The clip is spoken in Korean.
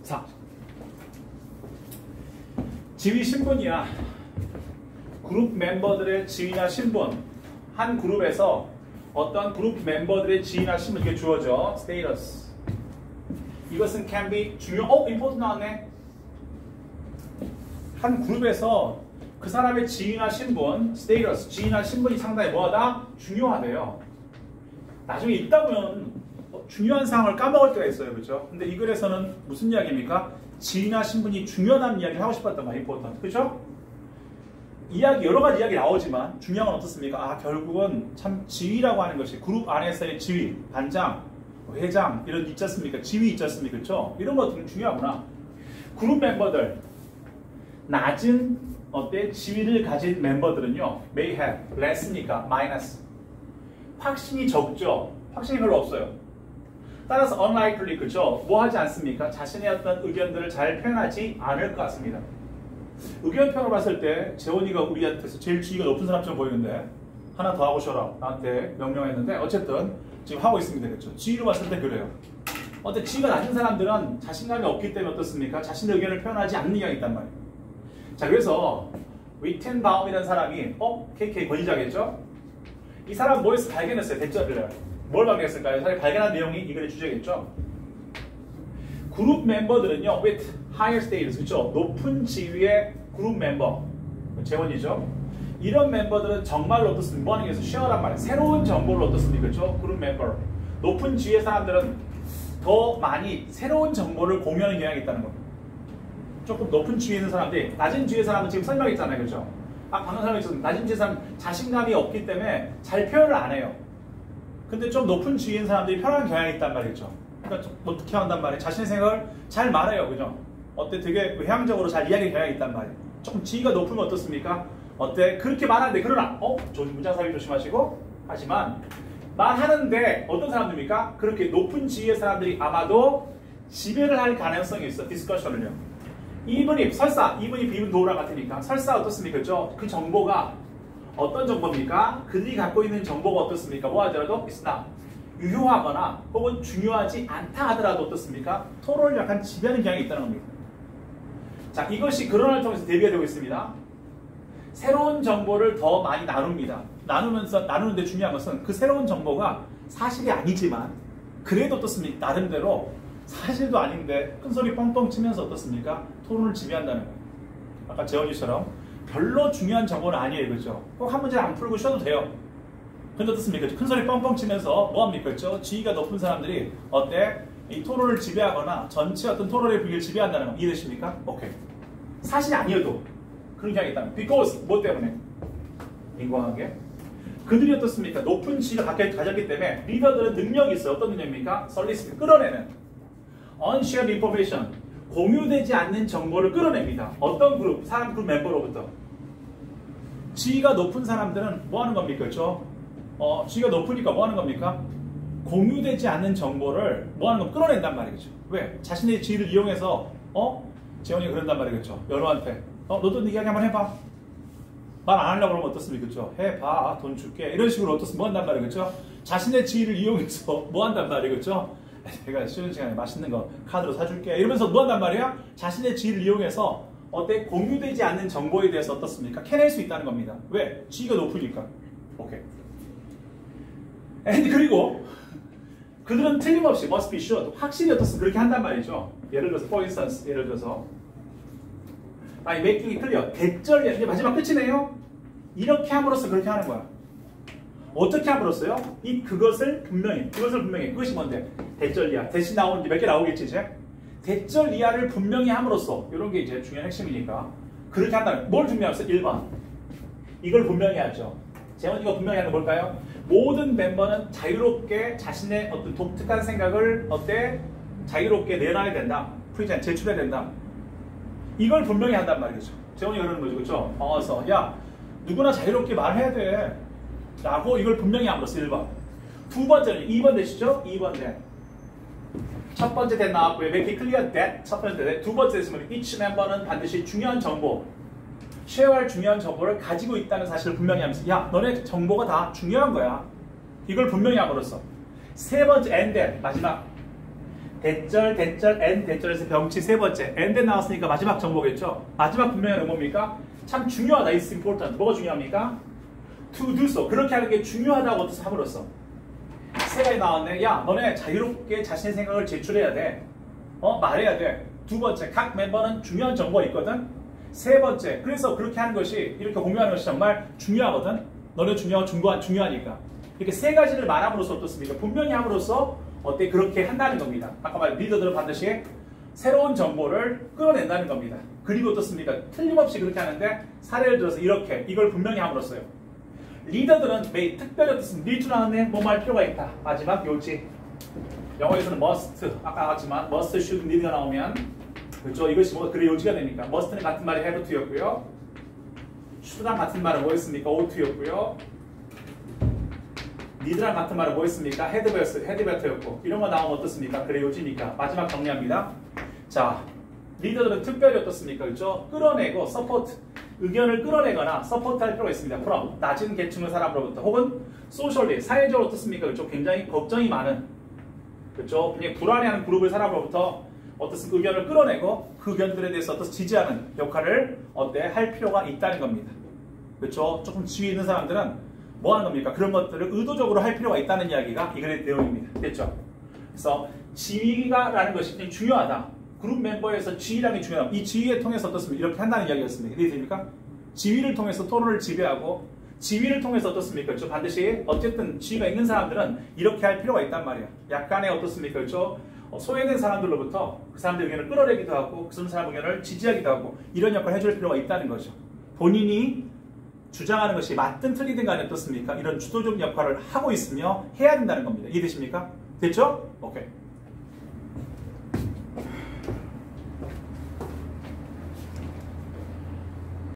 자, 지위 신분이야. 그룹 멤버들의 지위나 신분. 한 그룹에서 어떤 그룹 멤버들의 지위나 신분 이게 주어져. status. 이것은 can be important 나왔네. 한 그룹에서 그 사람의 지위나 신분, status, 지위나 신분이 상당히 뭐하다? 중요하대요. 나중에 읽다 보면 중요한 사항을 까먹을 때가 있어요. 그렇죠? 근데 이 글에서는 무슨 이야기입니까? 지위나 신분이 중요하다는 이야기를 하고 싶었단 말이에요. important. 그렇죠? 이야기, 여러 가지 이야기 나오지만 중요한 건 어떻습니까? 아, 결국은 참 지위라고 하는 것이 그룹 안에서의 지위, 반장, 회장 이런 있지 않습니까? 지위 있지 않습니까? 그렇죠? 이런 것들은 중요하구나. 그룹 멤버들 낮은 지위를 가진 멤버들은요, may have, less니까 minus. 확신이 적죠. 확신이 별로 없어요. 따라서 unlikely, 그죠? 뭐 하지 않습니까? 자신의 어떤 의견들을 잘 표현하지 않을 것 같습니다. 의견 표현을 봤을 때 재원이가 우리한테서 제일 지위가 높은 사람처럼 보이는데 하나 더 하고 쉬어라 나한테 명령했는데 어쨌든 지금 하고 있습니다. 그렇죠? 지위로 봤을 때 그래요. 어때 지위가 낮은 사람들은 자신감이 없기 때문에 어떻습니까? 자신의 의견을 표현하지 않는 경향이 있단 말이에요. 자, 그래서 위텐바움이라는 사람이 KK 권위자겠죠? 이 사람 뭐에서 발견했어요? 대절을. 뭘 발견했을까요? 사실 발견한 내용이 이 글의 주제겠죠? 그룹 멤버들은요, with higher status, 그렇죠? 높은 지위의 그룹 멤버, 재원이죠? 이런 멤버들은 정말로 어떻습니까? 뭐 하는 게 있어요? 쉐어란 말이에요. 새로운 정보를 어떻습니까? 그렇죠? 그룹 멤버. 높은 지위의 사람들은 더 많이 새로운 정보를 공유하는 경향이 있다는 겁니다. 조금 높은 지위에 있는 사람들이 낮은 지위의 사람은 지금 설명했잖아요. 그렇죠? 방금 설명했었는데 낮은 지위의 사람은 자신감이 없기 때문에 잘 표현을 안 해요. 근데 좀 높은 지위에 있는 사람들이 편한 경향이 있단 말이죠. 그러니까 어떻게 한단 말이에요? 자신의 생각을 잘 말해요. 그죠? 어때? 되게 외향적으로 잘 이야기하는 경향이 있단 말이에요. 조금 지위가 높으면 어떻습니까? 어때? 그렇게 말하는데 그러나 문장 삽입 조심하시고. 하지만 말하는데 어떤 사람들입니까? 그렇게 높은 지위의 사람들이 아마도 지배를 할 가능성이 있어. 디스커션을요. 이분이 설사, 이분이 비분 도우랑 같으니까 설사 어떻습니까? 그죠? 그 정보가 어떤 정보입니까? 그들이 갖고 있는 정보가 어떻습니까? 뭐 하더라도 it's not 유효하거나 혹은 중요하지 않다 하더라도 어떻습니까? 토론을 약간 지배하는 경향이 있다는 겁니다. 자, 이것이 그런을 통해서 대비가 되고 있습니다. 새로운 정보를 더 많이 나눕니다. 나누는데 중요한 것은 그 새로운 정보가 사실이 아니지만 그래도 어떻습니까? 나름대로 사실도 아닌데 큰소리 뻥뻥 치면서 어떻습니까? 토론을 지배한다는 거예요. 아까 재원이처럼 별로 중요한 정보는 아니에요. 그렇죠? 꼭 한 문제 안 풀고 쉬어도 돼요. 근데 어떻습니까? 큰소리 뻥뻥 치면서 뭐합니까? 그렇죠? 지위가 높은 사람들이 어때? 이 토론을 지배하거나 전체 어떤 토론의 분위기를 지배한다는 거 이해되십니까? 오케이. 사실이 아니어도 그런 경향이 있다. because 뭐 때문에? 인과관계. 그들이 어떻습니까? 높은 지위를 가졌기 때문에 리더들은 능력이 있어요. 어떤 능력입니까? 설리스트 끌어내는 unshared information 공유되지 않는 정보를 끌어냅니다. 어떤 그룹? 사람 그룹 멤버로부터. 지위가 높은 사람들은 뭐 하는 겁니까? 그렇죠? 지위가 높으니까 뭐 하는 겁니까? 공유되지 않는 정보를 뭐 하는 거 끌어낸단 말이겠죠. 왜? 자신의 지위를 이용해서 재원이가 그런단 말이겠죠. 연호한테 너도 네 이야기 한번 해봐. 말 안 하려고 그러면 어떻습니까? 그렇죠? 해봐. 돈 줄게. 이런 식으로 어떻습니까? 뭐 한단 말이겠죠. 자신의 지위를 이용해서 뭐 한단 말이겠죠. 내가 쉬는 시간에 맛있는 거 카드로 사줄게. 이러면서 뭐 한단 말이야? 자신의 지위를 이용해서 어때? 공유되지 않는 정보에 대해서 어떻습니까? 캐낼 수 있다는 겁니다. 왜? 지위가 높으니까. 오케이. 그리고 그들은 틀림없이 must be sure 확실히 어떻습니까? 그렇게 한단 말이죠. 예를 들어서 for instance 예를 들어서 making it clear 대절이야. 이게 마지막 끝이네요. 이렇게 함으로써 그렇게 하는 거야. 어떻게 함으로써요? 그것을 분명히 그것이 뭔데? 대절이야. 대신 나오는 몇 개 나오겠지 이제. 대절이야를 분명히 함으로써 이런 게 이제 중요한 핵심이니까 그렇게 한다는 뭘 분명히 하면서 1번 이걸 분명히 하죠. 재원이가 분명히 하는 건 뭘까요? 모든 멤버는 자유롭게 자신의 어떤 독특한 생각을 자유롭게 내놔야 된다. 프리젠 제출해야 된다. 이걸 분명히 한단 말이죠. 재원이가 그러는 거죠. 그렇죠? 방어서 야 누구나 자유롭게 말해야 돼. 라고 이걸 분명히 함으로써 1번. 두 번째는 2번 되시죠? 2번 된. 첫 번째 된 나왔고요. make it clear that 첫 번째 된. 두 번째 됐으면 each 멤버는 반드시 중요한 정보 쉐어할 중요한 정보를 가지고 있다는 사실을 분명히 하면서 야 너네 정보가 다 중요한 거야. 이걸 분명히 함으로써 세 번째 and then 마지막 대절, and 대절에서 병치 세 번째. and 나왔으니까 마지막 정보겠죠? 마지막 분명히는 뭡니까? 참 중요하다. It's important. 뭐가 중요합니까? To do so. 그렇게 하는 게 중요하다고 뜻을 함으로써. 세 가지 나왔네. 야, 너네 자유롭게 자신의 생각을 제출해야 돼. 말해야 돼. 두 번째, 각 멤버는 중요한 정보가 있거든. 세 번째, 그래서 그렇게 하는 것이, 이렇게 공유하는 것이 정말 중요하거든. 너네 중요하니까. 이렇게 세 가지를 말함으로써 어떻습니까? 분명히 함으로써 어때? 그렇게 한다는 겁니다. 아까 말 리더들은 반드시 새로운 정보를 끌어낸다는 겁니다. 그리고 어떻습니까? 틀림없이 그렇게 하는데 사례를 들어서 이렇게 이걸 분명히 함으로써요. 리더들은 매일 특별히 어떻습니까? need to 나왔네. 뭐 말 필요가 있다. 마지막 요지. 영어에서는 must. 아까 나왔지만 must, should, need가 나오면 그렇죠? 이것이 뭐 그래 요지가 되니까 must는 같은 말이 have to였고요. should랑 같은 말은 뭐였습니까? ought to였고요. need랑 같은 말은 뭐였습니까? had better였고 이런 거 나오면 어떻습니까? 그래 요지니까 마지막 정리합니다. 자, 리더들은 특별히 어떻습니까? 그렇죠? 끌어내고 support 의견을 끌어내거나 서포트할 필요가 있습니다. from 낮은 계층의 사람으로부터 혹은 socially 사회적으로 어떻습니까? 그렇죠? 굉장히 걱정이 많은 그렇죠? 굉장히 불안해하는 그룹의 사람으로부터 어떻습니까? 의견을 끌어내고 그 의견들에 대해서 어떻게 지지하는 역할을 할 필요가 있다는 겁니다. 그렇죠? 조금 지위 있는 사람들은 뭐 하는 겁니까? 그런 것들을 의도적으로 할 필요가 있다는 이야기가 이 글의 내용입니다. 됐죠? 그래서 지위가라는 것이 굉장히 중요하다. 그룹 멤버에서 지위라는 게 중요하다. 이 지위에 통해서 어떻습니까? 이렇게 한다는 이야기였습니다. 이해됩니까? 지위를 통해서 토론을 지배하고 지위를 통해서 어떻습니까? 그렇죠? 반드시 어쨌든 지위가 있는 사람들은 이렇게 할 필요가 있단 말이에요. 약간의 어떻습니까? 그렇죠? 소외된 사람들로부터 그 사람들 의견을 끌어내기도 하고 그 사람 의견을 지지하기도 하고 이런 역할을 해줄 필요가 있다는 거죠. 본인이 주장하는 것이 맞든 틀리든 간에 어떻습니까? 이런 주도적 역할을 하고 있으며 해야 된다는 겁니다. 이해되십니까? 됐죠? 오케이.